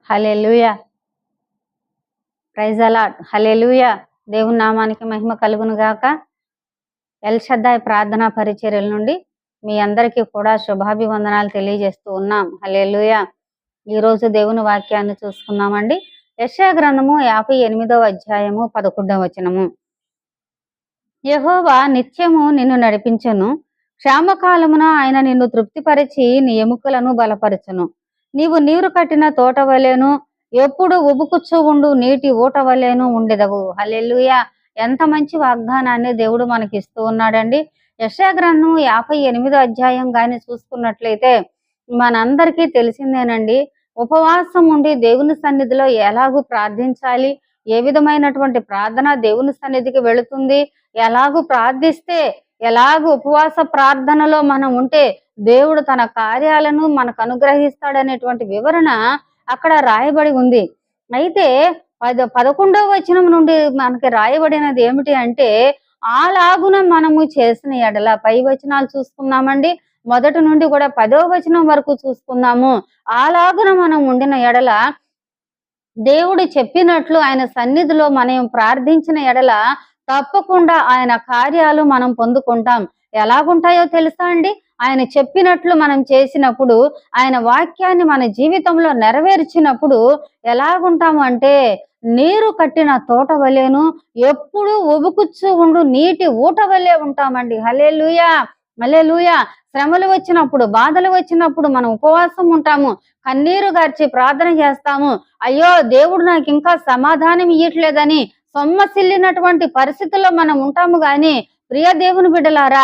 హల్లెలూయా. Praise allot. హల్లెలూయా. దేవుని నామానికి మహిమ కలుగును గాక. ఎల్ షద్దాయి ప్రార్థనా పరిచర్యల నుండి మీ అందరికీ కూడా శుభాభివందనాలు తెలియజేస్తూ ఉన్నాం. హల్లెలూయా. ఈరోజు దేవుని వాక్యాన్ని చూసుకున్నామండి. యెషయా గ్రంథము 58వ అధ్యాయము 11వ వచనము. యెహోవా నిత్యము నిన్ను నడిపించును, క్షామకాలమున ఆయన నిన్ను తృప్తిపరిచి నీ ఎముకలను బలపరచును. నీవు నీరు కట్టిన తోట వలెను, ఎప్పుడు ఉబుకుచ్చు ఉండు నీటి ఊట వలెను ఉండెదవు. హల్లెలూయా. ఎంత మంచి వాగ్దానాన్ని దేవుడు మనకి ఇస్తూ ఉన్నాడండి. యెషయా గ్రంథం 58వ అధ్యాయం గాని చూసుకున్నట్లయితే మనందరికీ తెలిసిందేనండి. ఉపవాసం ఉండి దేవుని సన్నిధిలో ఎలాగూ ప్రార్థించాలి, ఏ విధమైనటువంటి ప్రార్థన దేవుని సన్నిధికి వెళుతుంది, ఎలాగూ ప్రార్థిస్తే, ఎలాగూ ఉపవాస ప్రార్థనలో మనం ఉంటే దేవుడు తన కార్యాలను మనకు అనుగ్రహిస్తాడనేటువంటి వివరణ అక్కడ రాయబడి ఉంది. అయితే 11వ వచనం నుండి మనకి రాయబడినది ఏమిటి అంటే, అలాగున మనము చేసిన ఎడల, పై వచనాలు చూసుకున్నామండి. మొదటి నుండి కూడా 10వ వచనం వరకు చూసుకున్నాము. అలాగున మనం ఉండిన ఎడల, దేవుడు చెప్పినట్లు ఆయన సన్నిధిలో మనం ప్రార్థించిన ఎడల తప్పకుండా ఆయన కార్యాలు మనం పొందుకుంటాం. ఎలాగుంటాయో తెలుసా అండి? ఆయన చెప్పినట్లు మనం చేసినప్పుడు, ఆయన వాక్యాన్ని మన జీవితంలో నెరవేర్చినప్పుడు ఎలాగుంటాము అంటే, నీరు కట్టిన తోట వలెను, ఎప్పుడు ఉబుకుచ్చు ఉండు నీటి ఊట వలె ఉంటామండి. హల్లెలూయా. హల్లెలూయా. శ్రమలు వచ్చినప్పుడు, బాధలు వచ్చినప్పుడు మనం ఉపవాసం ఉంటాము, కన్నీరు గార్చి ప్రార్థన చేస్తాము. అయ్యో దేవుడు నాకు ఇంకా సమాధానం ఇయ్యట్లేదని సొమ్మసిల్లినటువంటి పరిస్థితుల్లో మనం ఉంటాము. గాని ప్రియ దేవుని బిడ్డలారా,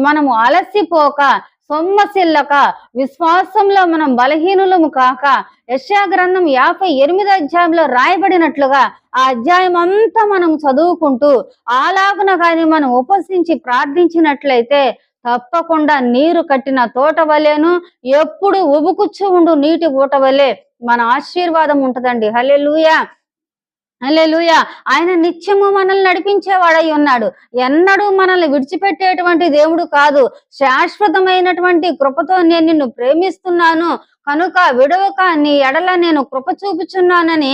మనము అలసిపోక, సొమ్మసిల్లక, విశ్వాసంలో మనం బలహీనులము కాక, యెషయా గ్రంథం 58వ అధ్యాయంలో రాయబడినట్లుగా ఆ అధ్యాయం అంతా మనం చదువుకుంటూ అలాగున కానీ మనం ఉపవసించి ప్రార్థించినట్లయితే తప్పకుండా నీరు కట్టిన తోట వలెను, ఎప్పుడు ఉబుకుచ్చు ఉండు నీటి ఊట వలె మన ఆశీర్వాదం ఉంటదండి. హల్లెలూయా. హల్లెలూయా. ఆయన నిత్యము మనల్ని నడిపించేవాడై ఉన్నాడు. ఎన్నడూ మనల్ని విడిచిపెట్టేటువంటి దేవుడు కాదు. శాశ్వతమైనటువంటి కృపతో నేను నిన్ను ప్రేమిస్తున్నాను కనుక విడవక నీ ఎడల నేను కృప చూపుచున్నానని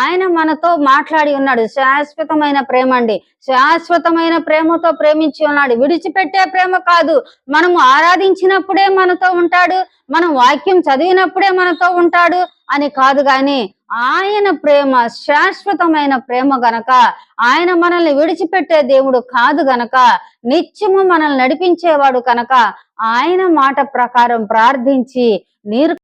ఆయన మనతో మాట్లాడి ఉన్నాడు. శాశ్వతమైన ప్రేమ అండి. శాశ్వతమైన ప్రేమతో ప్రేమించి ఉన్నాడు. విడిచిపెట్టే ప్రేమ కాదు. మనము ఆరాధించినప్పుడే మనతో ఉంటాడు, మనం వాక్యం చదివినప్పుడే మనతో ఉంటాడు అని కాదు. గాని ఆయన ప్రేమ శాశ్వతమైన ప్రేమ గనక, ఆయన మనల్ని విడిచిపెట్టే దేవుడు కాదు గనక, నిత్యము మనల్ని నడిపించేవాడు కనుక ఆయన మాట ప్రకారం ప్రార్థించి నీరు